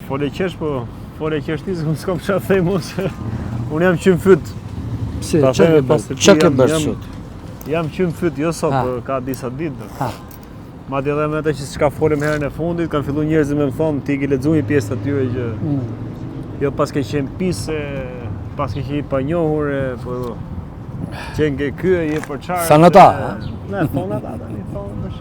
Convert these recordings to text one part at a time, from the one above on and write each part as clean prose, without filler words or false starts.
Fole qesh, po fole qesh ti, s'kom çfarë them unë. Unë jam qenë fyt. Pse, çka ke bërë sot? Jam qenë fyt, jo sot, po ka disa ditë. Madje edhe me ata që s'ka folëm herën e fundit, kanë filluar njerëzit me më thonë, ti ke lexuar një pjesë atyre që jo pas ke qenë pise, pas ke qenë pa njohur, po qenë ke ky je për çfarë? Thanë ata, Ne, thonë ata tani, thonë tash.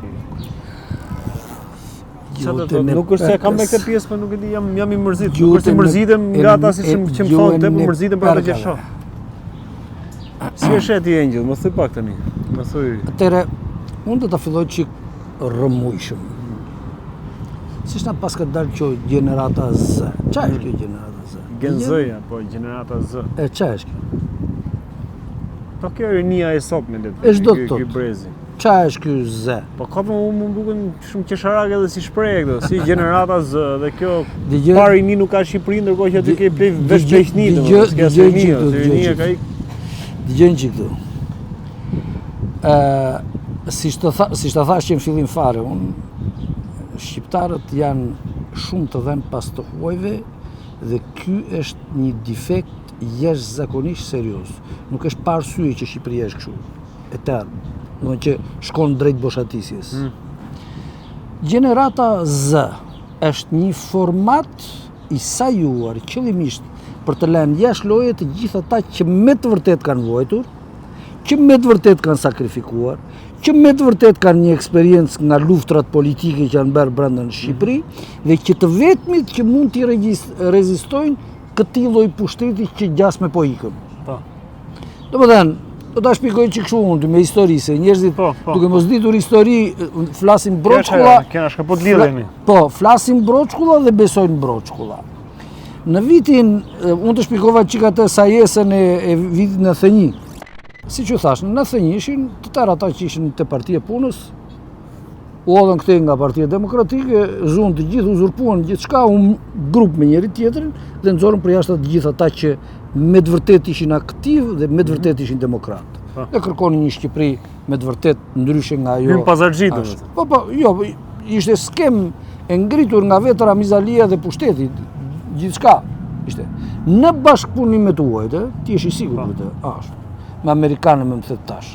Nuk është se kam me këtë pjesë, po nuk e di, jam I mërzit. Nuk është se mërzitem nga ata që më thonë, te po mërzitem për ato që shoh. Si e shet ti Angel, më thuj pak tani. Më thuj. Atëre, unë do ta filloj çik rrëmujshëm. Si na pas ka dalë kjo gjenerata Z. Çfarë është kjo gjenerata Z? Gen Z-ja, po gjenerata Z. E çfarë është kjo? Po kjo rinia e sotme le të E çdo të ky brezi. Çfarë është ky Z? Po ka më duken shumë qesharake edhe si shprehje këto, si gjenerata Z dhe kjo pari ni nuk ka Shqipëri, ndërkohë që aty ke plej veç beqni Dëgjoj që këtu. Si ta thash që në fillim fare, shqiptarët janë shumë të dhenë pas të huajve dhe ky është një defekt jashtëzakonisht serioz. Nuk është pa arsye që Shqipëria është kështu, e tërë, domethënë që shkon drejt boshatisjes. Gjenerata Z është një format I sajuar qëllimisht për të lënë jashtë loje të gjithë ata që me të vërtet kanë vuajtur, që me të vërtet kanë sakrifikuar, që me të vërtet kanë një eksperiencë nga luftrat politike që janë bërë brenda në Shqipëri dhe që të vetmit që mund t'i rezistojnë këtij lloji pushteti që gjasme po ikën. Po. Domethënë, do ta shpjegoj çik kështu unë me histori se njerëzit duke mos ditur histori flasin broçkulla. Kena shkëput lidhemi. Po, flasin broçkulla dhe besojnë broçkulla. Në vitin, unë të shpjegova çik atë sajesën e vitit 91. Si që thash, në 91 ishin të tërë ata që ishin të Partia Punës, u odhën këtej nga Partia Demokratike, zunë të gjithë, uzurpuan gjithçka, grup me njëri tjetrin dhe nxorën për jashtë të gjithë ata që me të vërtet ishin aktiv dhe me të vërtet ishin demokrat. Dhe kërkonin një Shqipëri me të vërtet ndryshe nga ajo. Hyn pazarxhitë. Po, jo, ishte skem e ngritur nga vetë Ramizalia dhe pushteti, gjithçka ishte. Në bashkëpunim me të huajtë, ti je I sigurt me të, ashtu. Me Amerikanë me më thëtë tash.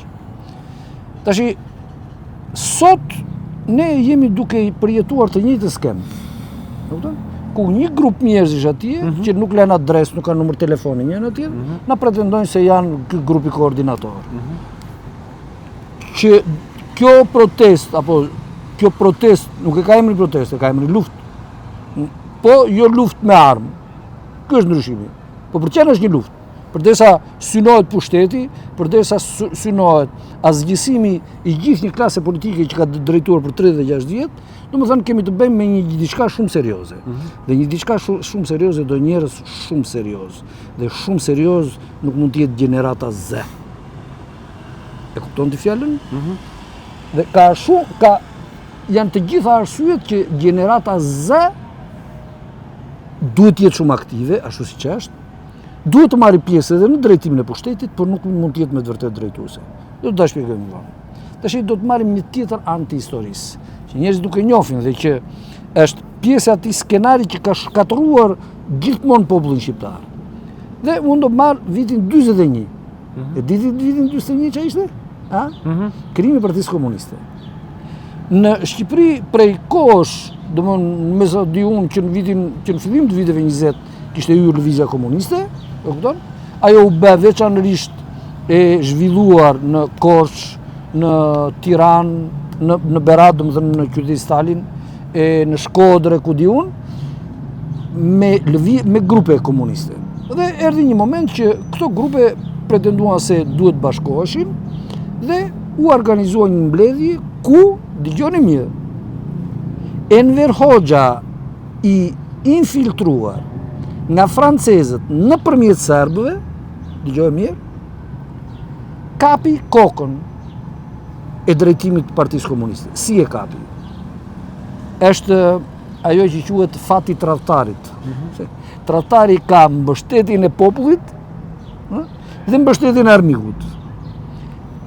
Tashi, sot ne jemi duke përjetuar të njëjtën skem. Ku një grup njerëzish atje, që nuk lënë adresë, nuk kanë numër telefoni njëri tjetër, na pretendojnë se janë ky grupi koordinator. Që kjo protest nuk e ka emrin proteste, ka emrin luftë. Po jo luftë me armë. Ky është ndryshimi. Po për çfarë është një luftë? Përdesa synohet pushteti, përdesa synohet asgjësimi I gjithë një klase politike që ka drejtuar për 36 vjet, domethënë kemi të bëjmë me një diçka shumë serioze. Dhe një diçka shumë serioze do njerëz shumë serioz. Dhe shumë serioz nuk mund të jetë gjenerata Z. E kupton ti fjalën? Dhe janë të gjitha arsyet që gjenerata Z duhet të jetë shumë aktive, ashtu siç është. Duhet të marrë pjesë edhe në drejtimin e pushtetit, por nuk mund të jetë me të vërtet drejtuese. Do ta shpjegojmë vonë. Tash do të marrim një tjetër anë të historisë, që njerëzit nuk e njohin dhe që është pjesë e atij skenari që ka shkatëruar gjithmonë popullin shqiptar. Dhe unë do të marr vitin 41. E di vitin 41 çfarë ishte? Krimi I Partisë Komuniste. Në Shqipëri prej kohësh, domthonë me sa di unë që në fillim të viteve 20 kishte hyrë lëvizja komuniste, e kupton? Ajo u bë veçanërisht e zhvilluar në Korçë, në Tiranë, në Berat, domethënë në qytetin Stalin, në Shkodër, ku di unë, me grupe komuniste. Dhe erdhi një moment që këto grupe pretenduan se duhet bashkoheshin dhe u organizua një mbledhje ku, dëgjoni mirë, Enver Hoxha I infiltruar nga francezët nëpërmjet serbëve, dëgjoj mirë, kapi kokën e drejtimit të Partisë Komuniste. Si e kapi? Është ajo që quhet fati tradhtarit. Tradhtari ka mbështetjen e popullit dhe mbështetjen e armikut.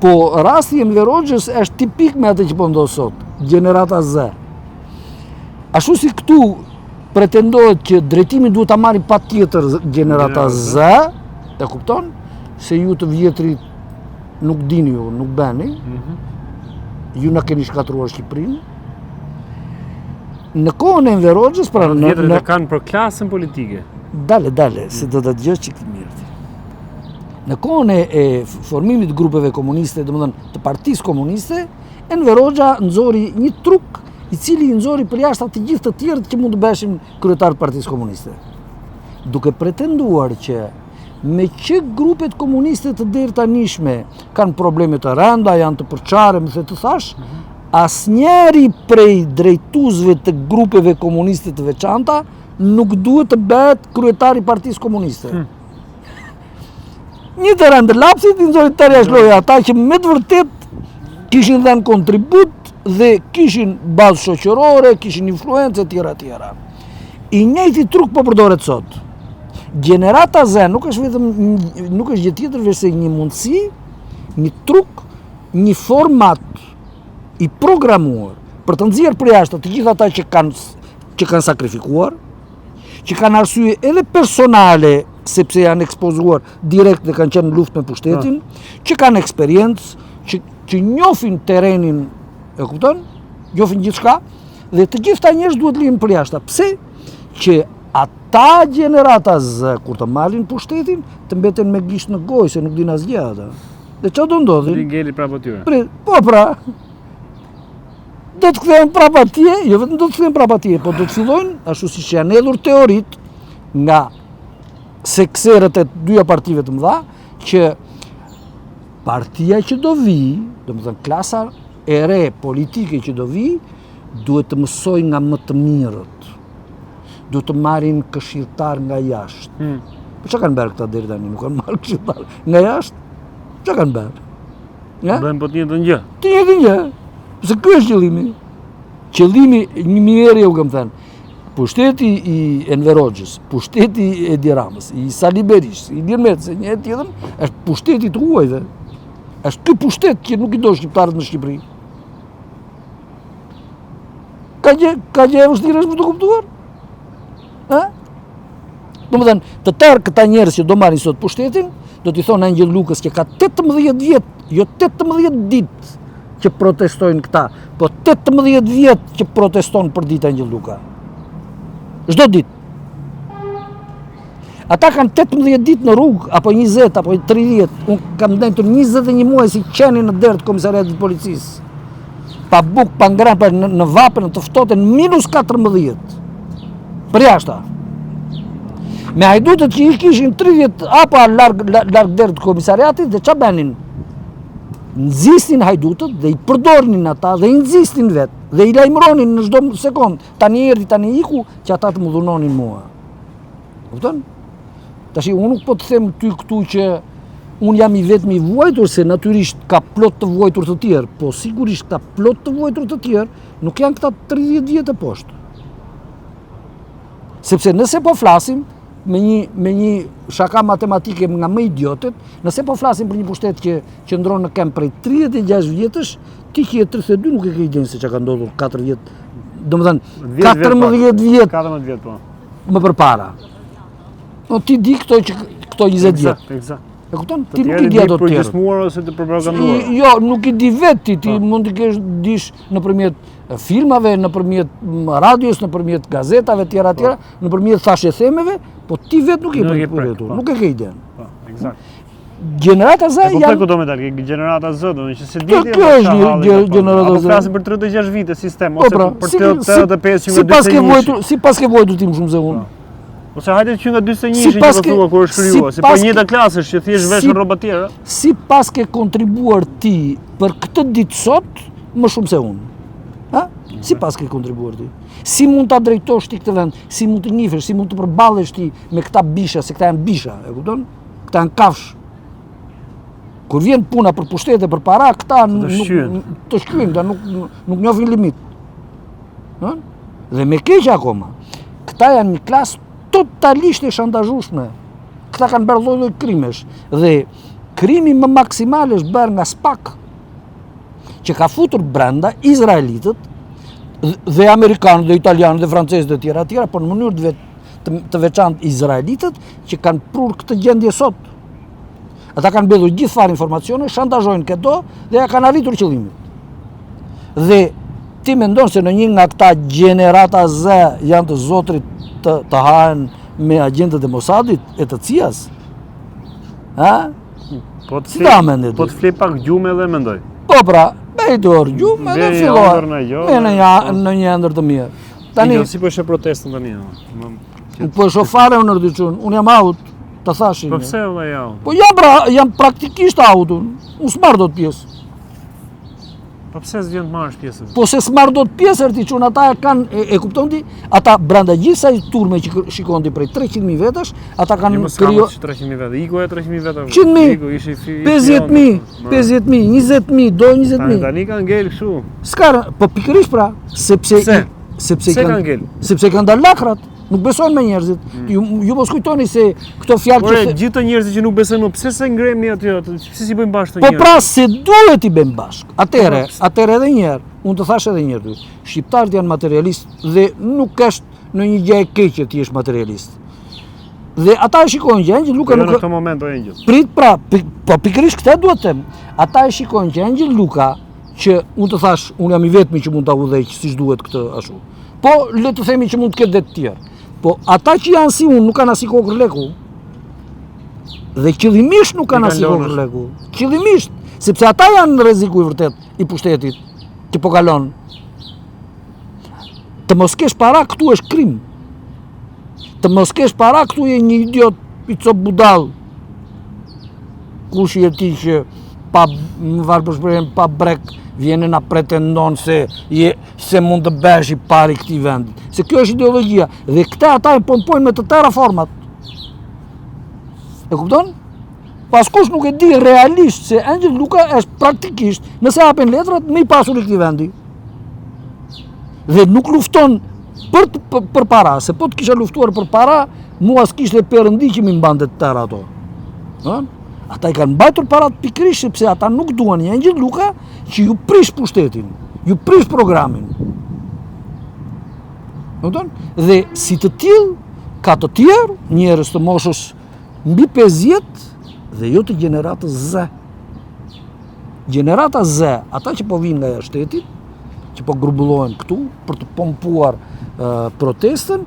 Po rasti I Enver Hoxhës është tipik me atë që po ndodh sot, gjenerata Z. Ashtu si këtu pretendohet që drejtimi duhet ta marri patjetër gjenerata Z, e kupton? Se ju të vjetrit nuk dini ju, nuk beni. Ju na keni shkatruar Shqipërinë. Në kohën e Enver Hoxhës, pra vjetrit e kanë për klasën politike. Dale, se do të dëgjosh çik të mirë. Në kohën e formimit të grupeve komuniste, domethënë të Partisë Komuniste, Enver Hoxha nxori një truk i cili i nxori për jashtë të gjithë të tjerët që mund të bëheshin kryetar të Partisë Komuniste. Duke pretenduar që me që grupet komuniste të dertanishme kanë probleme të rënda, janë të përçare, më të thash, asnjëri prej drejtuesve të grupeve komuniste të veçanta nuk duhet të bëhet kryetar i Partisë Komuniste. Një të rëndë lapsit i nxori tërë jashtë ata që me të vërtet kishin dhënë kontribut dhe kishin bazë shoqërore, kishin influencë e tjera. I njëjti truk po përdoret sot. Gjenerata Z nuk është gjë tjetër veçse një mundësi, një truk, një format i programuar për të nxjerrë për jashtë të gjithë ata që kanë sakrifikuar, që kanë arsye edhe personale sepse janë ekspozuar direkt dhe kanë qenë në luftë me pushtetin, që kanë eksperiencë, që njohin terrenin, e kupton? Njohin gjithçka dhe të gjithë ata njerëz duhet lihen për jashtë. Pse? Që ata gjenerata Z kur të marrin pushtetin të mbeten me gisht në gojë se nuk din asgjë ata. Dhe çfarë do ndodhin? Ngeli prapë aty. Po pra. Do të kthehen prapë atje, jo vetëm do të kthehen prapë atje, po do të fillojnë ashtu siç janë hedhur teorit nga sekserët e dyja partive të mëdha që partia që do vi, domethënë klasa e re politike që do vi, duhet të mësoj nga më të mirët. Duhet të marrin këshilltar nga jashtë. Po çka kanë bërë këta deri tani? Nuk kanë marrë këshilltar nga jashtë? Çka kanë bërë? Ja? Bëjmë po të njëjtën gjë. Të njëjtën gjë. Se ky është qëllimi. Qëllimi një mirë u kam thënë. Pushteti i Enver Hoxhës, pushteti i Edi Ramës, i Sali Berishës, i Ilir Metës, një tjetër, është pushteti të huajve. Është ky pushtet që nuk i do shqiptarët në Shqipëri. Ka gjë e vështirë është për të kuptuar? Domethënë, të tërë këta njerëz që do marrin sot pushtetin, do t'i thonë Angel Lukës që ka 18 vjet, jo 18 ditë që protestojnë këta, po 18 vjet që proteston për ditë Angel Luka. Çdo ditë. Ata kanë 18 ditë në rrugë, apo 20, apo 30. Unë kam ndentur 21 muaj si qeni në derë të komisariatit të policisë. Pa buk, pa ngrapë, në vapën, të ftohten -14. Për jashta. Me hajdutët që i kishin 30 apa larg derë të komisariatit dhe ç'a bënin? Nxisnin hajdutët dhe i përdornin ata dhe i nxisnin vetë dhe i lajmëronin në çdo sekond. Tani erdhi, tani iku, që ata të më dhunonin mua. Kupton? Tashi unë nuk po të them ty këtu që unë jam i vetmi i vuajtur, se natyrisht ka plot të vuajtur të tjerë, po sigurisht ka plot të vuajtur të tjerë, nuk janë këta 30 vjet e poshtë. Sepse nëse po flasim me një shaka matematike nga më idiotet, nëse po flasim për një pushtet që qëndron në kem prej 36 vjetësh, ti që je 32 nuk e ke idenë se çka ka ndodhur 4 vjet, domethënë 14 vjet. 14 vjet po. Më përpara. No ti di këto 20 vjet. Eksakt. E kupton? Ti nuk i di ato të tjerë. Përgjysmuar ose të propaganduar. Jo, nuk i di vetë ti mund të kesh dish nëpërmjet filmave, nëpërmjet radios, nëpërmjet gazetave tjera, nëpërmjet thashethemeve, po ti vetë nuk i përgjithur, nuk e ke idenë. Po, eksakt. Gjenerata Z janë... Po do me dalë, gjenerata Z, do që se diti... Kjo është një gjenerata Z. Apo flasim për 36 vite sistem, ose për 85 që nga 21. Si pas ke vojtur ti më shumë se unë. Ose hajde që nga 21 që po thua kur është krijuar, se po njëta klasësh që thjesht vesh rroba tjera. Si pas ke kontribuar ti për këtë ditë sot, më shumë se unë. Si pas ke kontribuar ti? Si mund ta drejtosh ti këtë vend? Si mund të njihesh, si mund të përballesh ti me këta bisha, se këta janë bisha, e kupton? Këta janë kafsh. Kur vjen puna për pushtete, për para, këta të shkyjnë, nuk njohin limit. Dhe me keq akoma, këta janë një klasë totalisht e shantazhueshme. Këta kanë bërë lloj krimesh dhe krimi më maksimal është bërë nga SPAK, që ka futur brenda izraelitët dhe amerikanë, dhe italianë, dhe francezë dhe tjera, por në mënyrë të veçantë izraelitët që kanë prur këtë gjendje sot. Ata kanë mbledhur gjithë farë informacione, shantazhojnë këto dhe ja kanë arritur qëllimin. Dhe ti mendon se në një nga këta gjenerata Z janë të zotrit të hahen me agentët e Mossadit e të CIA-s? Ha? Po të fli pak gjumë edhe mendoj. Po pra, me i dorë gjumë edhe fillohet me në një ëndër të mirë. Tani si po shë protestën tani? Po shë fare unë rëdyqun, unë jam out, të thashin. Po pse vëlla jau? Po jam praktikisht out unë s'marr dot pjesë. Po pse s'vjen të marrësh pjesë? Po se s'marr dot pjesë rëdyqun, ata kanë, e kupton ti? Ata brenda gjithë saj turme që shikon ti prej 300.000 vetash, ata kanë krijuar 300.000 veta. Iku e 300.000 veta. 100.000, 50.000, 20.000, 20.000, do 20.000. Tani kanë ngel kështu. S'ka, po pikërisht pra, sepse kanë dalë lakrat. Nuk besojnë me njerëzit. Ju mos kujtoni se këto fjalë që gjithë të njerëzit që nuk besojnë, pse se ngremni aty, pse si bëjmë bashkë të njerëz? Po pra se duhet i bëjmë bashkë. Atëherë edhe një herë, unë të thash edhe një herë, shqiptarët janë materialistë dhe nuk është në një gjë e keqe ti je materialist. Dhe ata e shikojnë që Angel Luka nuk në këtë moment o Angel. Prit pra, po pikërisht këtë duhet të them. Ata e shikojnë që Angel Luka që unë të thash, unë jam i vetmi që mund ta udhëheq siç duhet këtë ashtu. Po le të themi që mund të ketë dhe të tjerë. Po ata që janë si unë nuk kanë as i kokër leku. Dhe qëllimisht nuk kanë as i kokër leku. Qëllimisht, sepse ata janë në rreziku i vërtet i pushtetit që po kalon. Të mos kesh para këtu është krim. Të mos kesh para këtu je një idiot i cop budall. Kush je ti që pa më varë për shprehjen pa brek vjene na pretendon se mund të bësh i pari këtij vendi. Se kjo është ideologjia dhe këta ata e pompojnë me të tëra format. E kupton? Paskush nuk e di realisht se Angel Luka është praktikisht, nëse hapen letrat, më i pasur i këtij vendi. Dhe nuk lufton për para, se po të kisha luftuar për para, mua s'kishte Perëndi që më mbante të tëra ato. Ata i kanë mbajtur parat pikërisht sepse ata nuk duan një Angel Luka që ju prish pushtetin, ju prish programin. Dhe si të tillë, ka të tjerë, njerëz të moshës mbi 50 dhe jo të gjeneratës Z. Gjenerata Z, ata që po vinë nga jashtë shtetit, që po grumbullohen këtu për të pompuar protestën,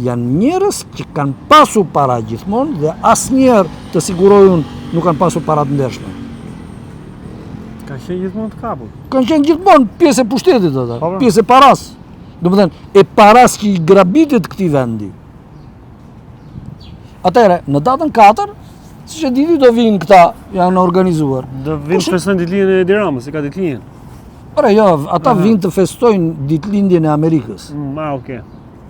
janë njerëz që kanë pasur para gjithmonë dhe asnjëherë të sigurojun nuk kanë pasur para të ndershme. Kanë qenë gjithmonë të kapur. Kanë qenë gjithmonë pjesë e pushtetit ata, pjesë e paras. Domethënë, e paras që i grabitet këtij vendi. Atëherë, në datën 4, siç e diti do vinë këta, janë organizuar. Do vinë të festojnë ditëlindjen e Edi Ramës, se ka ditëlindjen. Ora jo, ata vinë të festojnë ditëlindjen e Amerikës. Okay.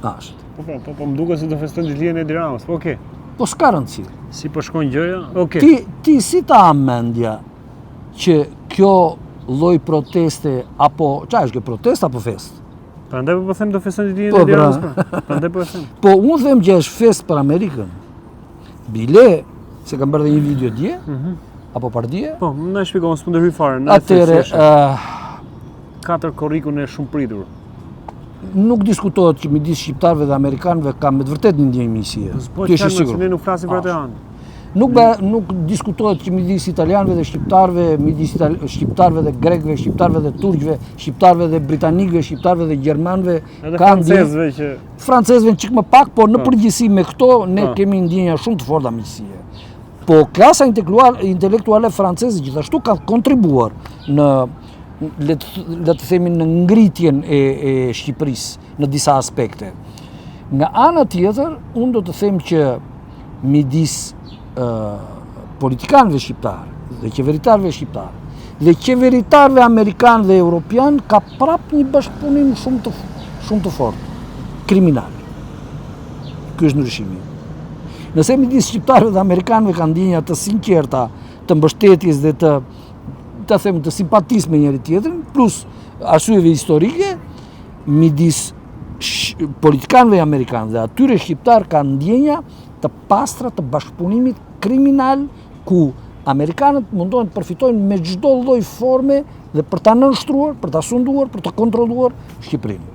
Ashtë. Po më duket se do festojnë ditëlindjen e Edi Ramës. Po okay. Po s'ka rëndësi. Si po shkojnë gjëja? Okay. Ti si ta mendja që kjo lloj proteste apo çfarë është kjo protest apo fest? Prandaj po them do festojnë ditëlindjen e Edi Ramës. Prandaj po them. Po unë them që është fest për Amerikën. Bile se kam bërë një video dje, apo pardje? Po, na shpjegon s'mund të hyj fare. Atëre 4 korrikun e shumë pritur. Nuk diskutohet që midis shqiptarëve dhe amerikanëve ka me të vërtetë një ndjenjë miqësie. Po që ne nuk flasim për atë anë. Nuk diskutohet që midis italianëve dhe shqiptarëve, midis shqiptarëve dhe grekëve, shqiptarëve dhe turqëve, shqiptarëve dhe britanikëve, shqiptarëve dhe gjermanëve, francezëve që francezëve çik më pak, por në përgjithësi me këto ne kemi ndjenja shumë të forta miqësie. Po klasa intelektuale franceze gjithashtu ka kontribuar në le të themi në ngritjen e Shqipërisë në disa aspekte. Nga ana tjetër, unë do të them që midis politikanëve shqiptarë dhe qeveritarëve shqiptarë dhe qeveritarëve amerikanë dhe europian ka prap një bashkëpunim shumë të fortë, kriminal. Ky është ndryshimi. Nëse midis shqiptarëve dhe amerikanëve kanë ndjenja të sinqerta, të mbështetjes dhe të simpatisë me njëri tjetrin, plus arsyeve historike, midis politikanëve amerikanë dhe atyre shqiptar kanë ndjenja të pastra të bashkëpunimit kriminal ku amerikanët mundohen të përfitojnë me çdo lloj forme dhe për ta nënshtruar, për ta sunduar, për të kontrolluar Shqipërinë.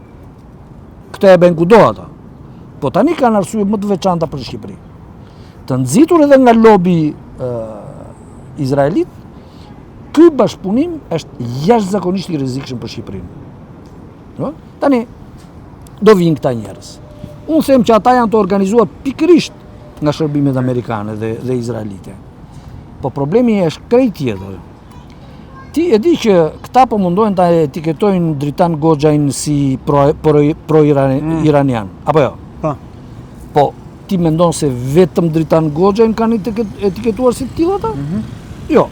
këtë e bën kudo ata. Po tani kanë arsye më të veçanta për Shqipëri. Të nxitur edhe nga lobi izraelit, ky bashkëpunim është jashtëzakonisht i rrezikshëm për Shqipërinë. No? Tani do vinë këta njerëz. Unë them që ata janë të organizuar pikërisht nga shërbimet amerikane dhe izraelite. Po problemi është krejt tjetër. Ti e di që këta po mundohen ta etiketojnë Dritan Goxhajin si pro-iranian, apo jo? Po, ti mendon se vetëm Dritan Goxhajin kanë etiketuar si të tillë ata? Jo.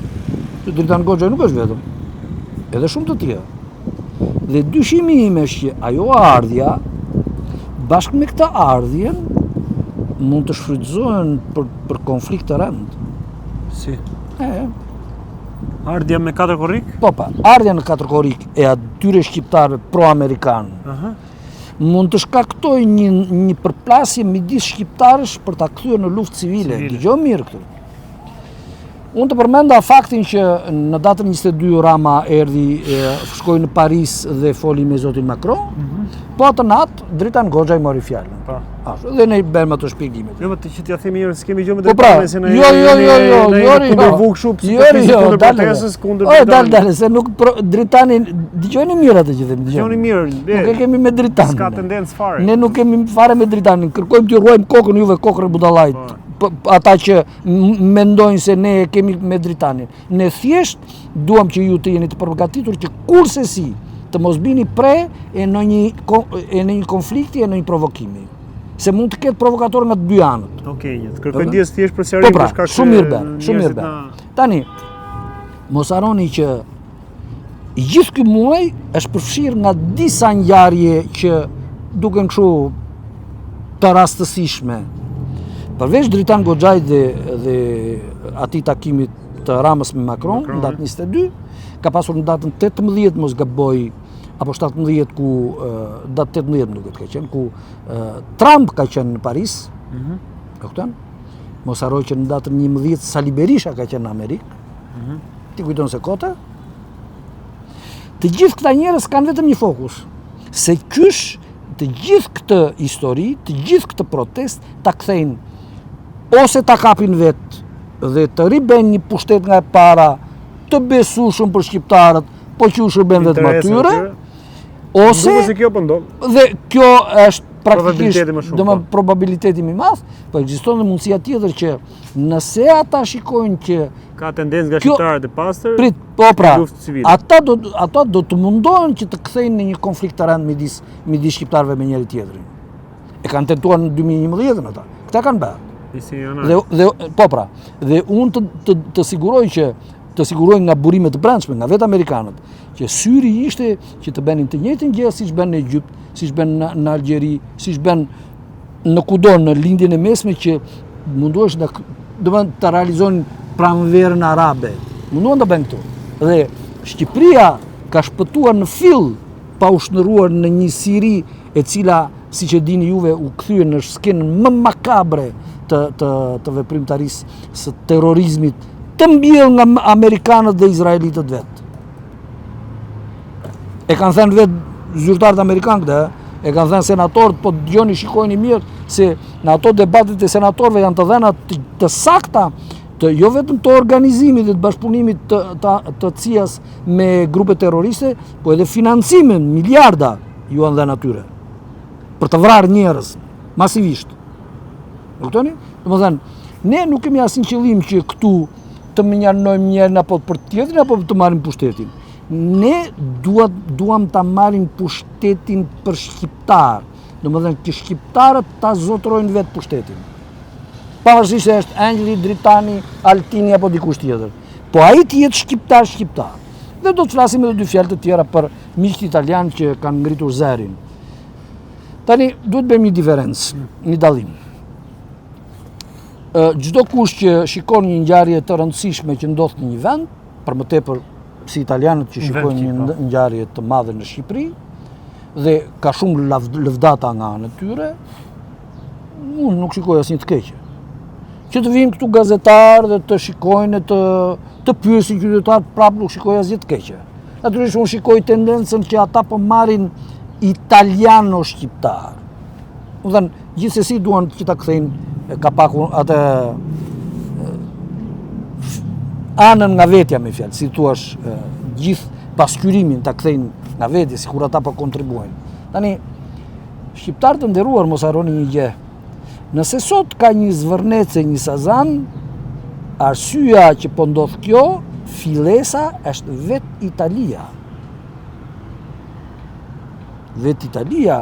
Dritan Goxhaj nuk është vetëm. Edhe shumë të tjerë. Dhe dyshimi im është që ajo ardhja, bashkë me këta ardhjen, mund të shfrytëzohen për konflikt të rënd. Si? Ardhja me 4 korrik? Po pa, ardhja në 4 korrik e atyre shqiptarëve pro-amerikanë mund të shkaktoj një përplasje midis shqiptarësh për ta kthyer në luftë civile. Dëgjoj mirë këtë. Unë të përmenda faktin që në datën 22 Rama shkoi në Paris dhe foli me zotin Macron, po atë natë Dritan Goxhaj mori fjalën. Dhe ne bëjmë ato shpjegimet. Jo, më të që t'ja themi njërë, s'kemi gjë me Po pra, se jo, kundër workshop, dale, se nuk Dritani, dëgjoni mirë atë që themi, dëgjoni mirë. Nuk e kemi me Dritanin. S'ka tendencë fare. Ne nuk kemi fare me Dritanin, kërkojmë t'i ruajmë kokën juve kokën e budallajt. Ata që mendojnë se ne kemi me Dritanin. Ne thjesht duam që ju të jeni të përgatitur që kurse si të mos bini pre e në një konflikti e në një provokimi. Se mund të ketë provokator nga të dy anët. Okej, të kërkoj ndjes thjesht për sjarim për shkak se shumë mirë bë. Tani, mos harroni që gjithë ky muaj është përfshirë nga disa ngjarje që duken kështu të rastësishme. Përveç Dritan Goxhajit dhe atij takimit të Ramës me Macron, në datën 22, ka pasur në datën 18, mos gaboj, apo 17 ku datë 18 më duket ka qenë, ku Trump ka qenë në Paris. E kupton? Mos harroj që në datën 11 Sali Berisha ka qenë në Amerikë. Ti kujton se kota? Të gjithë këta njerëz kanë vetëm një fokus, se kysh të gjithë këtë histori, të gjithë këtë protest ta kthejnë ose ta kapin vetë dhe të riben një pushtet nga e para, të besueshëm për shqiptarët, po që u shërben vetëm atyre, ose dhe kjo është praktikisht probabiliteti më i madh, po ekziston dhe mundësia tjetër që nëse ata shikojnë që ka tendencë nga shqiptarët e pastër, po pra, ata do të mundohen që të kthejnë në një konflikt të rënd midis shqiptarëve me njëri tjetrin. E kanë tentuar në 2011 ata. Këta kanë bërë. Po pra, dhe unë të siguroj nga burimet të brendshme, nga vetë amerikanët, që syri ishte që të bënin të njëjtin gjë siç bën në Egjipt, siç bën në Algjeri, siç bën në kudo në lindjen e mesme që munduesh të realizonin pranverën arabe. Munduan të bëjnë këtu. Dhe Shqipëria ka shpëtuar në fill pa u shndërruar në një Siri e cila, siç e dini juve, u kthye në skenën më makabre të veprimtarisë së terrorizmit të mbjell nga amerikanët dhe izraelitët vetë. E kanë thënë vetë zyrtarët amerikanë këtë, e kanë thënë senatorët, po dëgjoni, shikojeni mirë se në ato debatet e senatorëve janë të dhëna të sakta, jo vetëm të organizimit dhe të bashkëpunimit të CIA-s me grupe terroriste, po edhe financimin, miliarda ju anë dhënë atyre, për të vrarë njerëz, masivisht. Kuptoni? Domethënë, ne nuk kemi asnjë qëllim që këtu të menjanojmë njërin apo për tjetrin apo të marrim pushtetin. Ne duam ta marrim pushtetin për shqiptar. Domethënë që shqiptarët ta zotrojnë vetë pushtetin. Pavarësisht se është Engjëlli, Dritani, Altini apo dikush tjetër. Po ai të jetë shqiptar. Dhe do të flasim edhe dy fjalë të tjera për miqtë italianë që kanë ngritur zërin. Tani duhet bëjmë një diferencë, një dallim. Çdo kush që shikon një ngjarje të rëndësishme që ndodh në një vend, për më tepër si italianët që shikojnë një ngjarje të madhe në Shqipëri dhe ka shumë lëvdata nga anë e tyre, unë nuk shikoj asnjë të keqe. Që të vinë këtu gazetarë dhe të shikojnë të pyesin qytetarët, prapë nuk shikoj asgjë të keqe. Natyrisht unë shikoj tendencën që ata po marrin italiano shqiptar. Më thënë, gjithsesi duan që ta kthejnë kapakun atë anën nga vetja me fjalë, si thua gjithë pasqyrimin ta kthejnë nga vetja, sikur ata po kontribuojnë. Tani, shqiptarë të nderuar, mos harroni një gjë. Nëse sot ka një zvërnece, një sazan, arsyeja që po ndodh kjo, fillesa është vetë Italia. Vetë Italia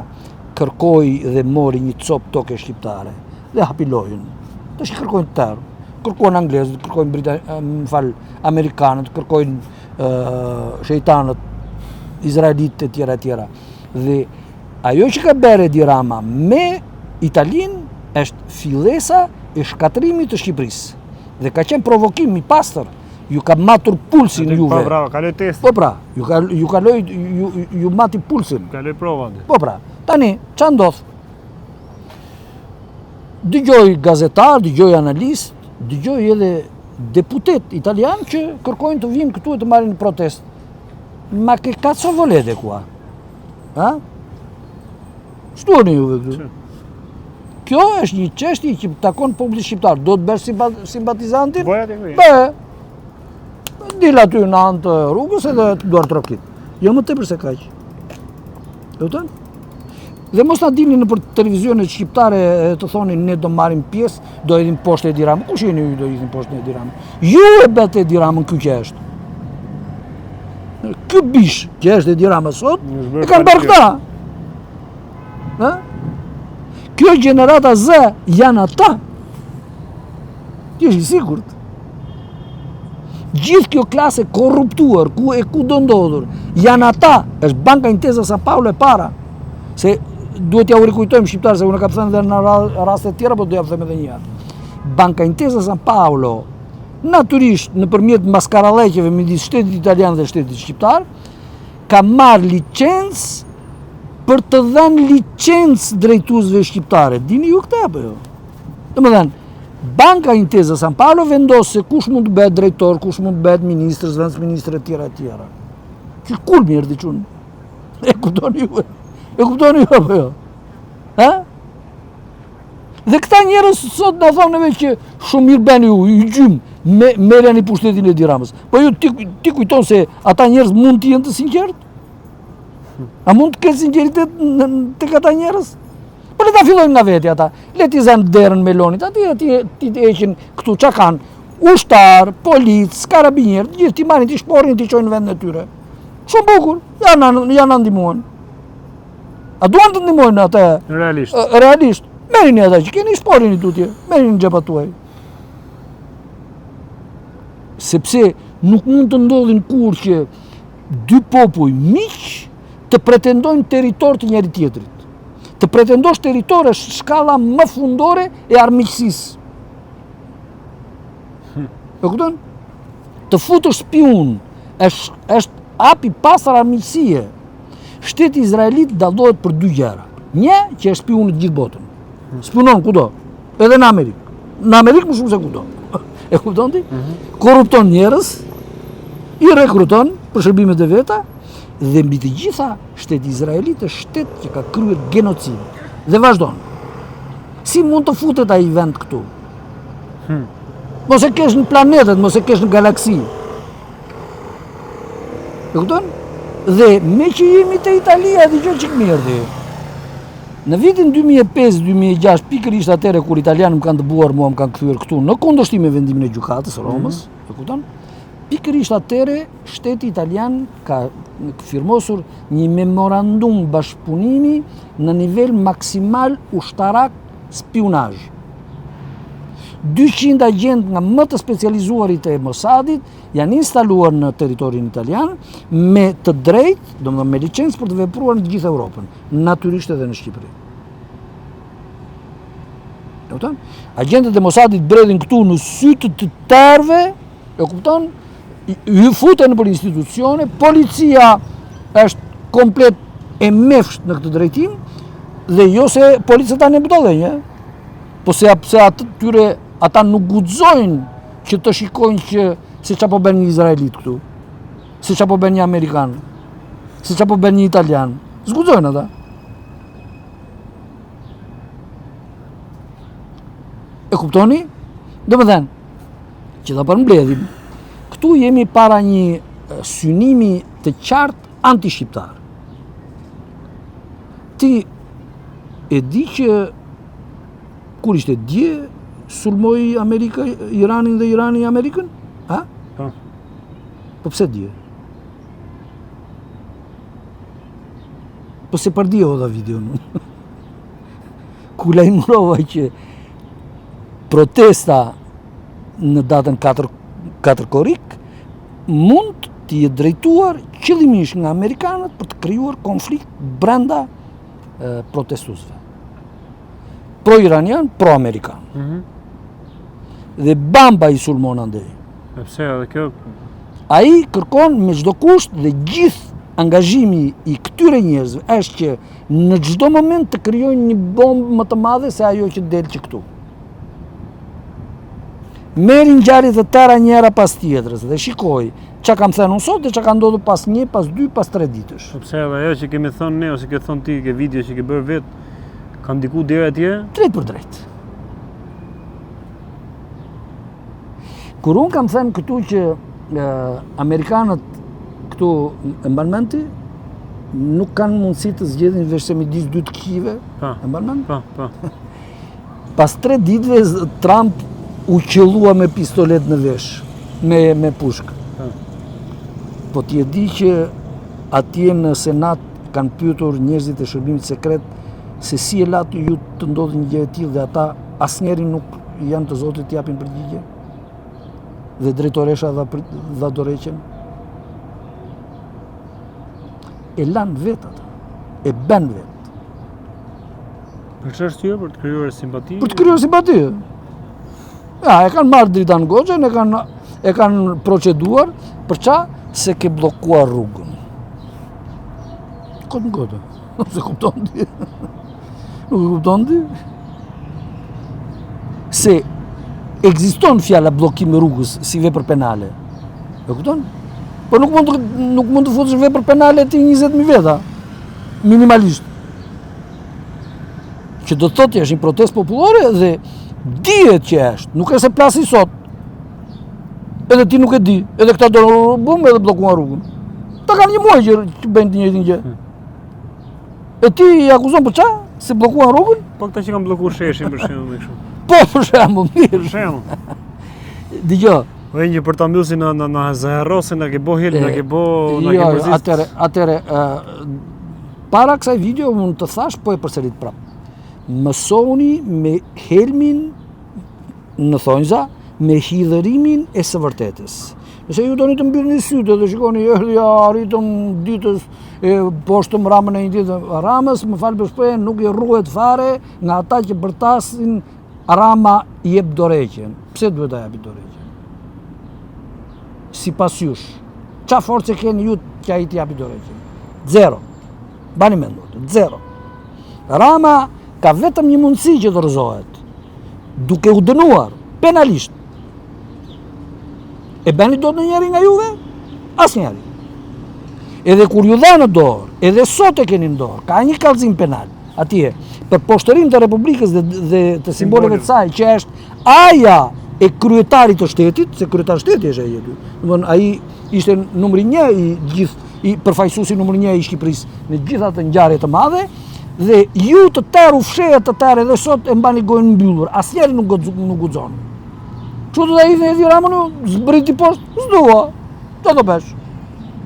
kërkoi dhe mori një copë toke shqiptare dhe hapi lojën. Tash kërkojnë tërë. Kërkojnë anglezët, kërkojnë amerikanët, kërkojnë shejtanët, izraelitë e tjera. Dhe ajo që ka bërë Edi Rama me Italinë është fillesa e shkatrimit të Shqipërisë. Dhe ka qenë provokim i pastër. Ju ka matur pulsin juve. Po bravo, kaloj test. Po pra, ju mati pulsin. Kaloj provën. Po pra, tani, ç'a ndodh? Dëgjoj gazetar, dëgjoj analist, dëgjoj edhe deputet italian që kërkojnë të vinë këtu e të marrin protest. Ma che cazzo volete qua? Ha? Shtuani juve këtu. Kjo është një çështje që takon popullit shqiptar. Do të bësh simpatizantin? Boja të kuj. Dil aty në anë të rrugës edhe të duar trokit. Jo më tepër se kaq. E kupton? Dhe mos na dilni nëpër televizionet shqiptare të thonin ne do marrim pjesë, do hedhim poshtë Edi Ramën. Kush jeni ju do hedhim poshtë Edi Ramën? Ju e bëte Edi Ramën ky që është. Ky bish që është Edi Rama sot, e kanë bërë këta. Ha? Kjo gjenerata Z janë ata. Ti je i sigurt? Gjithë kjo klasë korruptuar, ku do ndodhur, janë ata, është Banka Intesa San Paolo e para. Se duhet ja u rikujtojmë shqiptarë, se unë ka thënë dhe në raste tjera, po do ja them edhe një herë. Banka Intesa San Paolo, natyrisht nëpërmjet maskarallëqeve midis shtetit italian dhe shtetit shqiptar, ka marrë licencë për të dhënë licencë drejtuesve shqiptare. Dini ju këtë apo jo? Domethënë, Banka Intesa San Paolo vendos se kush mund të bëhet drejtor, kush mund të bëhet ministër, zëvendësministër e tjera. Që kulmi erdhi çun. E kuptoni ju? E kuptoni ju apo jo? Ha? Dhe këta njerëz sot na thonë neve që shumë mirë bën ju, i gjym, merreni pushtetin e Edi Ramës. Po ju ti kujton se ata njerëz mund të jenë të sinqertë? A mund të ketë sinqeritet tek ata njerëz? Po le ta fillojnë nga vetja ata. Le t'i zënë derën melonit, ti heqin këtu çka kanë. Ushtar, policë, karabinjerë, gjithë ti marrin, ti shporrin, ti çojnë në vendin e tyre. Shumë bukur, janë ndihmuar. A duan të ndihmojnë ata? Realisht. Realisht. Merrini ata që keni shporrin i tutje, merrini në xhepat tuaj. Sepse nuk mund të ndodhin kur që dy popull miq të pretendojnë territor të njëri tjetrit. Të pretendosh territor është shkalla më fundore e armiqësisë. E kupton? Të futësh spiun është hapi pastër armiqësie. Shteti izraelit dallohet për dy gjëra. Një që është spiun në gjithë botën. Spionon kudo, edhe në Amerikë. Në Amerikë më shumë se kudo. E kupton ti? Korrupton njerëz, i rekruton për shërbimet e veta. Dhe mbi të gjitha, shteti izraelit është shtet që ka kryer genocid. Dhe vazhdon. Si mund të futet ai vend këtu? Mos e kesh në planetet, mos e kesh në galaksi. E kupton? Dhe me që jemi te Italia, dëgjoj çik mirë ti. Në vitin 2005-2006, pikërisht atëherë kur italianët më kanë dëbuar mua, më kanë kthyer këtu në kundërshtim me vendimin e gjykatës së Romës, e kupton? Pikërisht atëre, shteti italian ka firmosur një memorandum bashkëpunimi në nivel maksimal ushtarak spionazh. 200 agent nga më të specializuarit e Mossadit janë instaluar në territorin italian me të drejtë, domethënë me licencë për të vepruar në gjithë Europën, natyrisht edhe në Shqipëri. E kupton? Agentët e Mossadit bredhin këtu në sy të tërve, e kupton? Ju futen për institucione, policia është komplet e mefsht në këtë drejtim, dhe jo se policia ta në budallënje, po se ata nuk guxojnë që të shikojnë që se çfarë po bën një izraelit këtu, se çfarë po bën një amerikan, se çfarë po bën një italian. Zguxojnë ata. E kuptoni? Domethënë, që ta përmbledhim, këtu jemi para një synimi të qartë anti-shqiptar. Ti e di që kur ishte dje, sulmoi Amerika Iranin dhe Irani Amerikën? Ha? Po pse dje? Po se përdio dha videon. Ku lajmërova që protesta në datën 4 korrik mund të jetë drejtuar qëllimisht nga amerikanët për të krijuar konflikt brenda protestuesve. Pro-iranian, pro-amerikan. Dhe Bamba i sulmon andej. Pse edhe kjo? Ai kërkon me çdo kusht dhe gjithë angazhimi i këtyre njerëzve është që në çdo moment të krijojnë një bombë më të madhe se ajo që del që këtu. Merri ngjarje të tëra njëra pas tjetrës dhe shikoj çka kam thënë unë sot dhe çka ka ndodhur pas 1, pas 2, pas 3 ditësh. Pse edhe ajo që kemi thënë ne ose ke thënë ti, ke video që ke bërë vet, ka ndiku deri atje? Drejt për drejt. Kur unë kam thënë këtu që amerikanët këtu e mban menti, nuk kanë mundësi të zgjedhin veç se midis 2 kive, e mban mend? Po. Pas 3 ditëve Trump u qellua me pistolet në vesh, me pushkë. Po ti e di që atje në Senat kanë pyetur njerëzit e shërbimit sekret se si e latë ju të ndodhë një gjë e tillë dhe ata asnjëri nuk janë të zotit të japin përgjigje. Dhe drejtoresha dha dorëheqjen. E lanë vetë ata, e bën vetë. Për çfarë për të krijuar simpati? Për të krijuar simpati. Ja, e kanë marrë dritan goxhen, e kanë proceduar për ça? Se ke bllokuar rrugën. Këtë në këtë. Nuk se kupton ti. Nuk e kupton ti. Se ekziston fjala bllokim rrugës si vepër penale. E kupton? Po nuk mund të futesh vepër penale ti 20.000 veta. Minimalisht. Që do të thotë është një protestë popullore dhe dihet që është, nuk është se plasi sot. Edhe ti nuk e di, edhe këta do bum edhe bllokuan rrugën. Ta kanë një muaj që bëjnë të njëjtin gjë. E ti i akuzon për çfarë? Se bllokuan rrugën? Po këta që kanë bllokuar sheshin për shembull kështu. Po për shembull, mirë. Për shembull. Dgjoj. Po një për ta mbyllsin na zëherrosin, na ke bë hil, na ke bë atëre para kësaj video mund të thash po e përsërit prap. Mësoni me helmin në thonjza, me hidhërimin e së vërtetës. Nëse ju doni të mbyllni sytë dhe shikoni arritëm ditës e poshtëm Ramën e një ditë, Ramës, më falë për shprehjen, nuk i rruhet fare nga ata që bërtasin Rama i jep dorëheqjen. Pse duhet ta japi dorëheqjen? Sipas jush, çfarë force keni ju që ai t'i japi dorëheqjen? Zero. Bani mend, zero. Rama ka vetëm një mundësi që të rrëzohet, duke u dënuar penalisht. E beni do të njëri nga juve? Asnjëri. Edhe kur ju dha në dorë, edhe sot e keni në dorë, ka një kallëzim penal atje për poshtërinë të Republikës dhe të simboleve të saj, që është aja e kryetarit të shtetit, se kryetari shteti është ai aty. Domthonë ai ishte numri 1 i përfaqësuesi numri 1 i Shqipërisë në gjitha ato ngjarje të mëdha. Dhe ju të tërë u fshehet të tërë edhe sot e mbani gojën mbyllur, asnjëri nuk guxon. Çu do të ai Edi Ramën zbriti poshtë, s'dua. Ço do bësh?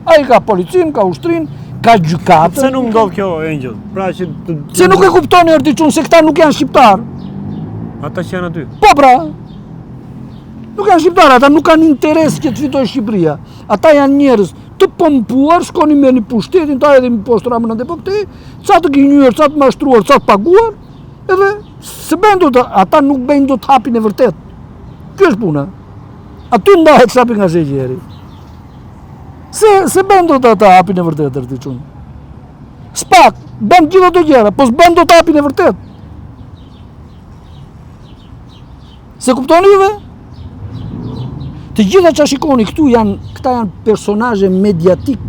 Ai ka policin, ka ushtrin, ka gjykatë. Pse nuk ndodh kjo Angel? Pra që se nuk e kuptoni Erdiçun se këta nuk janë shqiptar. Ata që janë aty. Po pra. Nuk janë shqiptar, ata nuk kanë interes që të fitojë Shqipëria. Ata janë njerëz të pompuar, shkoni me një pushtetin, ta edhe më poshtë Ramën dhe po këti, ca të gënjur, ca të mashtruar, ca të paguar, edhe se bëjnë do të, ata nuk bëjnë do të hapin e vërtet. Kjo është puna. Aty ndahet sapi nga sheqeri. Se bëjnë do të ata hapin e vërtet, Erdiçun. Spak, bëjnë gjitha të gjera, po s'bëjnë do të hapin e vërtet. Se kuptoni juve? Të gjitha që shikoni këtu këta janë personazhe mediatik.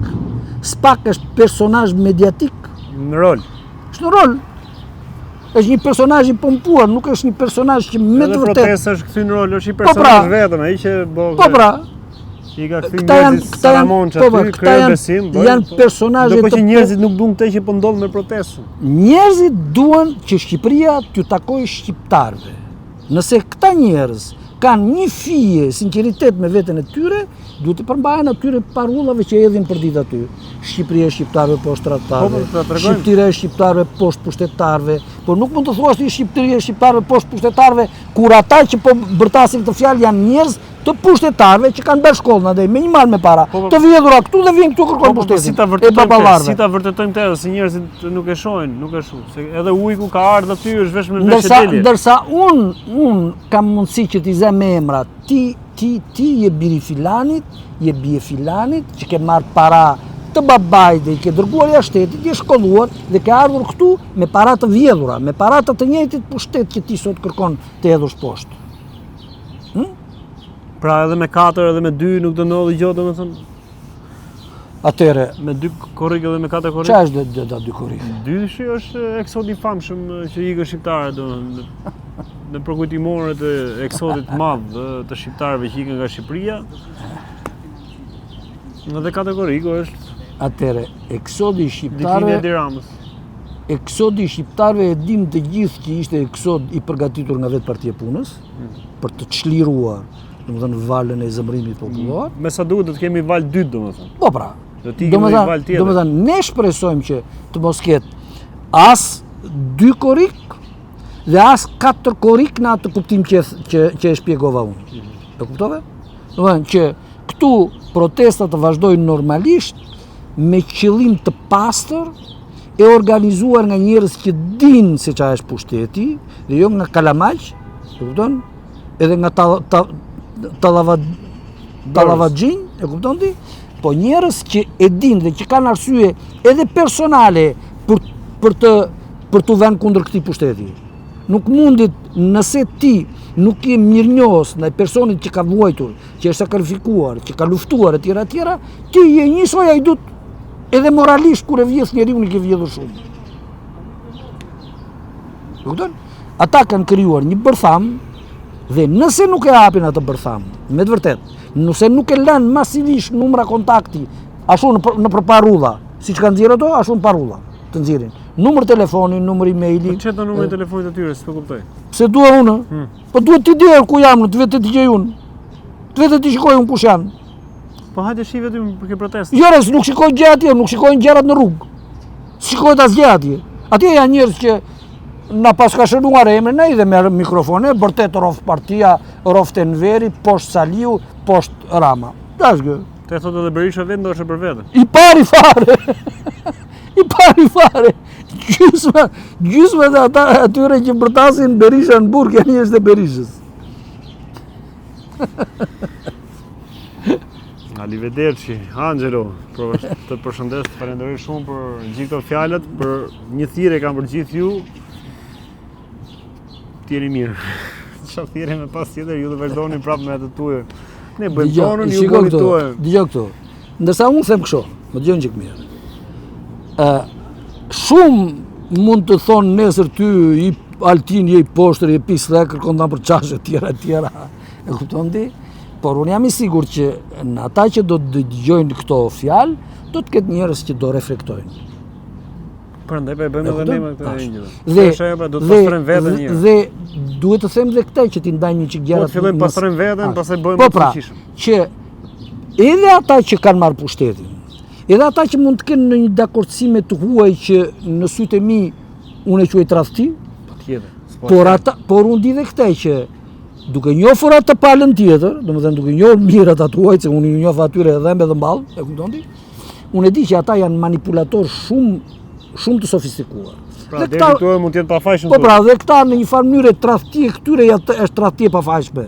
Spak është personazh mediatik. Në rol. Është në rol. është një personazh i pompuar, nuk është një personazh që me të vërtetë. Protesta është kthy në rol, është një personazh vetëm, ai që Po pra. I ka kthy njerëzit Salamonç aty, kryer besim. Janë personazhe të njerëzit nuk duan këtë që po ndodh me protestën. Njerëzit duan që Shqipëria t'ju takojë shqiptarëve. Nëse këta njerëz kanë një fije sinqeritet me veten e tyre, duhet të përmbahen atyre parullave që edhin për ditë aty. Shqipëria e shqiptarëve poshtë tradhtarëve, Shqipëria e shqiptarëve poshtë pushtetarëve, por nuk mund të thuash ti Shqipëria e shqiptarëve poshtë pushtetarëve kur ata që po bërtasin këtë fjalë janë njerëz të pushtetarëve që kanë bërë shkollën andaj me një mal me para. Të vjedhura këtu dhe vijnë këtu kërkojnë pushtetin. Si ta vërtetojmë këtë, se njerëzit nuk e shohin, nuk e shoh. Se edhe ujku ka ardhur aty është vetëm me veshëdelje. Ndërsa un kam mundësi që t'i zë me emra. Ti je biri filanit, je bie filanit që ke marrë para të babait dhe i ke dërguar jashtë shtetit, je shkolluar dhe ke ardhur këtu me para të vjedhura, me para të njëjtit pushtet që ti sot kërkon të hedhësh poshtë. Pra edhe me 4 edhe me 2 nuk do ndodhi gjë, domethënë. Atëre, me 2 korrik edhe me 4 korrik. Çfarë është 2 korrik? 2 është eksod i famshëm që ikën shqiptarët domethënë në përkujtimore të eksodit të madh të shqiptarëve që ikën nga Shqipëria. Edhe 4 korriku është. Atëre, eksodi i shqiptarëve. Eksodi i shqiptarëve e dim të gjithë që ishte eksod i përgatitur nga vetë Partia e Punës për të çliruar, domethënë valën e zemërimit popullor. Me sa duhet do të kemi valë 2 domethënë. Po pra. Domethënë ne shpresojmë që të mos ketë as 2 korrik dhe as 4 korrik në atë kuptim që e shpjegova unë. E kuptove? Domethënë që këtu protestat të vazhdojnë normalisht me qëllim të pastër e organizuar nga njerëz që dinë se çfarë është pushteti dhe jo nga kalamaq, e kupton? Edhe nga talavaxhin, e kupton ti? Po njerëz që e dinë dhe që kanë arsye edhe personale për të vënë kundër këtij pushteti. Nuk mundit nëse ti nuk je mirënjohës ndaj personit që ka vuajtur, që është sakrifikuar, që ka luftuar etj, ti je njësoj ai duhet edhe moralisht kur e vjedh njeriu i ke vjedhur shumë. Kupton? Ata kanë krijuar një bërtham dhe nëse nuk e hapin atë bërtham, me të vërtetë, nëse nuk e lënë masivisht numra kontakti, ashtu në parulla, siç kanë nxjerrë ato, ashtu në parulla të nxjerrin. Numër telefoni, numër emaili. Po çet në numrin e telefonit të tyre, s'po kuptoj. Pse dua unë? Po duhet ti di ku jam, të vetë të gjej unë. Të vetë të shikoj unë kush janë. Po hajde shi vetëm për këtë protestë. Jo, nuk shikojnë gjë atje, nuk shikojnë gjërat në rrugë. Shikojnë asgjë atje. Atje janë njerëz që na pas ka shënuar emrin ai dhe me mikrofone, vërtet rof partia, rof Enveri, poshtë Saliu, poshtë Rama. Dashgë. Te thotë edhe Berisha vetë ndoshta për veten. I pari fare. I pari fare. Gjysma dhe ata atyre që bërtasin Berisha në burg janë njerëz të Berishës. Arrivederci, Angelo, të përshëndes, të falenderoj shumë për gjithë këto fjalët, për një thirrje kam për gjithë ju. T'jeni mirë. Çfarë thirrje me pas tjetër, ju do vazhdoni prapë me atë tuaj. Ne bëjmë tonën, ju bëni tuaj. Dgjoj këtu. Ndërsa unë them kështu, më dëgjoni çik mirë. Shumë mund të thonë nesër ty i Altin, je i poshtër, je pisë, kërkon ta për çashe tjera. E kupton ti? Por unë jam i sigurt që në ata që do të dëgjojnë këto fjalë, do të ketë njerëz që do reflektojnë. Prandaj po e bëjmë edhe ne me këtë rinjë. Do të pastrojmë veten një. Dhe duhet të them edhe këtë që ti ndajmë një çik gjëra. Do të fillojmë pastrojmë veten, pastaj bëjmë të fuqishëm. Që edhe ata që kanë marrë pushtetin, edhe ata që mund të kenë në një dakordësime të huaj që në sytë e mi unë e quaj tradhti, patjetër. Por unë di dhe këtë që duke njohur atë palën tjetër, domethënë duke njohur mirë ata tuaj, se unë i njoh atyre edhe me mball, e kupton ti? Unë e di që ata janë manipulator shumë të sofistikuar. Pra deri këtu mund të jetë pafajshëm. Po pra, dhe këta në një farë mënyrë tradhti këtyre është tradhti e pafajshme.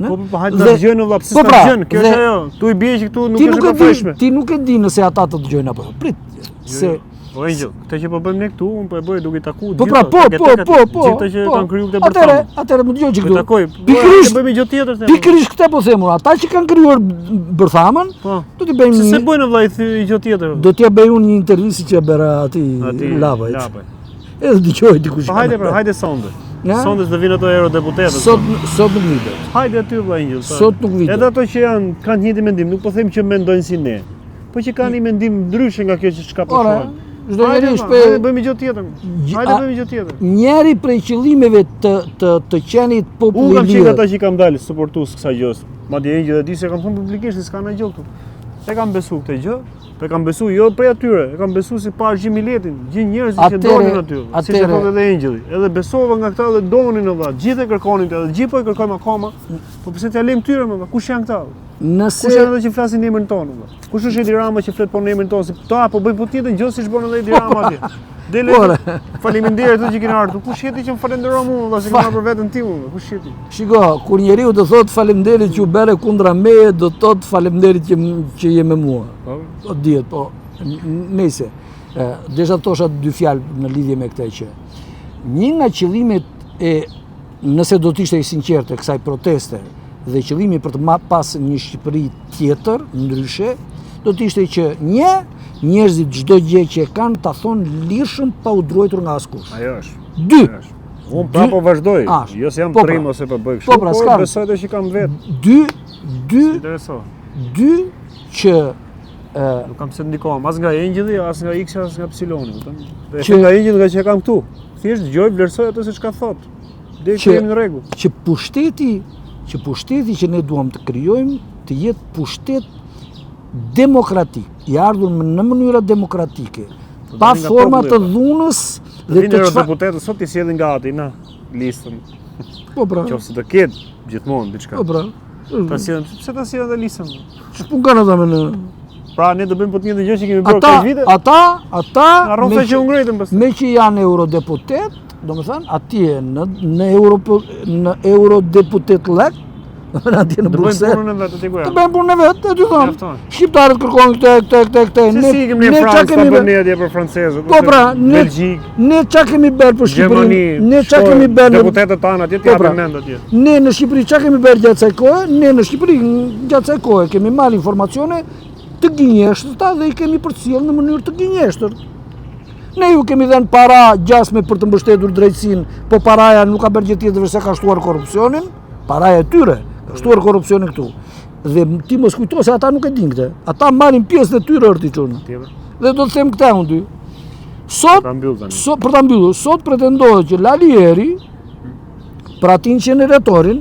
Po hajde të dëgjojnë vëlla, pse s'ta dëgjojnë? Kjo është ajo. Tu i bie që këtu nuk është e pafajshme. Ti nuk e di nëse ata të dëgjojnë apo jo. Prit, se po e gjë, këtë që po bëjmë ne këtu, unë po e bëj duke taku gjithë. Po pra, po. Gjithë që kanë krijuar këtë bërtham. Atëre më dëgjoj këtu. Takoj. Pikërisht bëjmë gjë tjetër se. Pikërisht këtë po them unë, ata që kanë krijuar bërthamën, do t'i bëjmë. Se bëjnë vëlla gjë tjetër. Do t'ia bëj unë një intervistë që bëra atij Lavajt. Edhe dëgjoj dikush. Hajde sonde. Sonde do vinë ato eurodeputetët. Sot nuk vitet. Hajde aty vëlla Ingjëll. Sot nuk vitet. Edhe ato që kanë një njëjtë mendim, nuk po them që mendojnë si ne. Po që kanë një mendim ndryshe nga kjo që çka po shohim. Çdo njeri Hajde bëjmë gjë tjetër. Hajde bëjmë gjë tjetër. Njeri prej qëllimeve të qenit populli i Unë kam qenë lirë. ata që kam dalë suportues kësaj gjës. Madje Ingjëll e di se kam thënë publikisht se s'ka ndaj gjë këtu. E kam besu këtë gjë. E kam besu jo prej atyre, e kam besu si pa Argjim Miletin, gjithë njerëzit që donin aty. Siç e thotë edhe Ingjëlli. Edhe besova nga këta dhe donin valla. Gjithë e kërkonin këtë, edhe gjithë po e kërkojmë akoma. Po pse t'ja lëm këtyre më? Kush janë këta? Kush janë ata që flasin në emrin tonë? Kush është Edi Rama që flet po në emrin tonë? Se ta po bëjnë po tjetër gjë siç bën edhe Edi Rama atje. Dele. Faleminderit ato që keni ardhur. Kush jeti që më falenderoj mua, valla, se kam për veten tim. Kush jeti? Shiko, kur njeriu të thot faleminderit që u bëre kundra meje, do të thot faleminderit që je me mua. Po dihet, po. Nëse desha të thosha dy fjalë në lidhje me këtë që një nga qëllimet nëse do të ishte i sinqertë kësaj proteste dhe qëllimi për të pas një Shqipëri tjetër, ndryshe, do të ishte që njerëzit çdo gjë që kanë ta thonë lirshëm pa u druajtur nga askush. Ajo është. Dy. Unë pra po vazhdoj. Jo se jam trim ose po bëj kështu, por besoj të që kam vetë. Dy që nuk kam se ndikohem as nga Engjëlli, as nga X, as nga Psiloni, kupton? Dhe nga Engjëlli nga që kam këtu. Thjesht dëgjoj, vlerësoj ato se çka thot. Deri të jemi në rregull. Që pushteti që ne duam të krijojmë të jetë pushtet demokratik, i ardhur në mënyra demokratike, pa forma të dhunës dhe të deputetët sot i sjellin nga ati na listën. Po pra. Qofse do ketë gjithmonë diçka. Po pra. Pse ta sjellin dhe listën? Ç'pun kanë ata me në Pra ne do bëjmë po të njëjtën gjë që kemi bërë këto vite. Ata me që janë eurodeputet, domethënë atje në eurodeputet lek, atje në Bruxelles. Të bëjmë punën e vetë, aty thonë. Shqiptarët kërkojnë këtë. Se si kemi në Francë, ta bëni atje për francezët. Po pra, Belgjik. Ne çka kemi bërë për Shqipërinë? Ne çka kemi bërë? Deputetët tanë atje ti japin mend atje. Ne në Shqipëri çka kemi bërë gjatë kësaj kohe? Ne në Shqipëri gjatë kësaj kohe kemi marrë informacione të gënjeshtërta dhe i kemi përcjellë në mënyrë të gënjeshtërt. Ne ju kemi dhënë para gjasme për të mbështetur drejtësinë, po paraja nuk ka bërë gjë tjetër se ka shtuar korrupsionin, paraja e tyre ka shtuar korrupsionin këtu. Dhe ti mos kujto se ata nuk e dinë këtë. Ata marrin pjesën e tyre ortiçun. Dhe do të them këtë unë ty. Sot për ta mbyllur, sot pretendohet që Lalieri për atin qeneratorin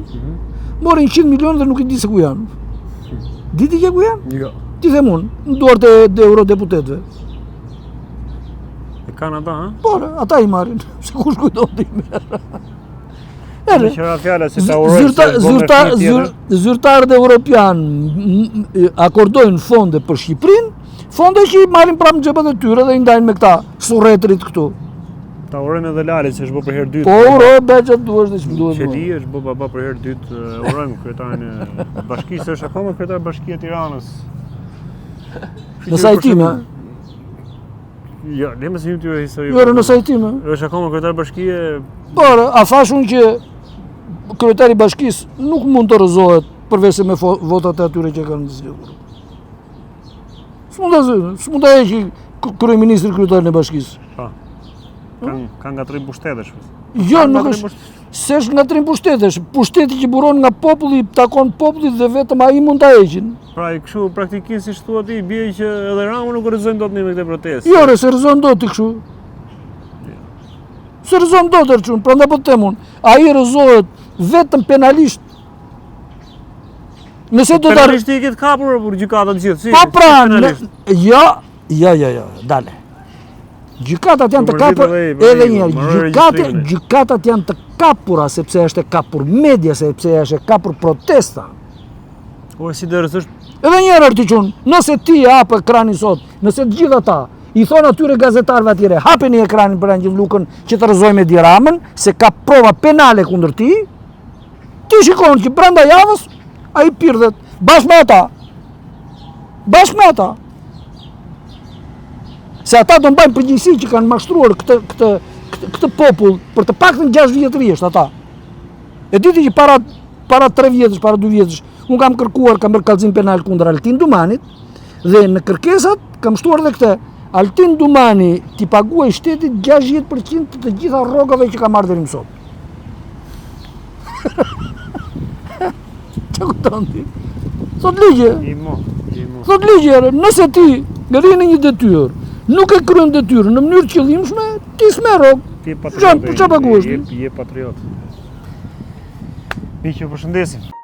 morin 100 milionë dhe nuk i di se ku janë. Diti që ku janë? Jo. Ti them unë, në duart e eurodeputetëve. E kanë ata, ha? Po, ata i marrin, se kush kujton ti merr. Zyrtarët evropian akordojnë fonde për Shqipërinë, fonde që i marrin prapë në xhepat e tyre dhe i ndajnë me këta surretrit këtu. Ta urojmë edhe Lalit se është bë për herë dytë. Po uroj beçë duhesh dhe ç'duhet. Qeli është bë baba për herë dytë, urojmë kryetarin e bashkisë, është akoma kryetar i Bashkia e Tiranës. Në sajtime? Jo, ne mësim ty histori. Jo, në sajtime. Është akoma kryetar bashkie. Por, a thash unë që kryetari i bashkisë nuk mund të rrëzohet përveç se me votat e atyre që kanë zgjedhur. S'mund ta heqë kryeministri kryetarin e bashkisë. Po. Kanë ngatrim pushtetesh. Jo, nuk është. S'është ngatrim pushtetesh. Pushteti që buron nga populli takon popullit dhe vetëm ai mund ta heqin. Pra kështu praktikisht siç thua ti, bie që edhe Rama nuk rrezojnë dot me këtë protestë. Jo, se rrezon dot ti kështu. Se rrezon dot erçun, prandaj po them unë. Ai rrezohet vetëm penalisht. Nëse do ta penalisht i ketë kapur për gjykata të gjithë, si? Po pra, jo, dale. Gjykatat janë të kapur edhe një herë. Gjykatat janë të kapura sepse është e kapur media, sepse është e kapur protesta. O si derës është. Edhe një herë artiqun, nëse ti hap ekranin sot, nëse të gjithë ata i thonë atyre gazetarëve atyre, hapeni ekranin për Angjëll Lukën që të rrëzojmë Edi Ramën, se ka prova penale kundër ti, ti shikon që brenda javës ai pirdhet bashkë me ata. Bashkë me ata. Se ata do mbajnë përgjegjësi që kanë mashtruar këtë popull për të paktën 6 vjetëri është ata. E diti që para 3 vjetësh, para 2 vjetësh, unë kam bërë kallëzim penal kundër Altin Dumanit dhe në kërkesat kam shtuar edhe këtë. Altin Dumani t'i paguaj shtetit 60% të gjitha rrogave që ka marrë deri më sot. Që kupton ti? Thot ligje. Thot ligje, nëse ti ngrinë një detyrë, nuk e kryen detyrën në mënyrë qëllimshme, ti s'me rrogë. Ti je patriot. Çfarë paguash? Je patriot. Miq, ju përshëndesim.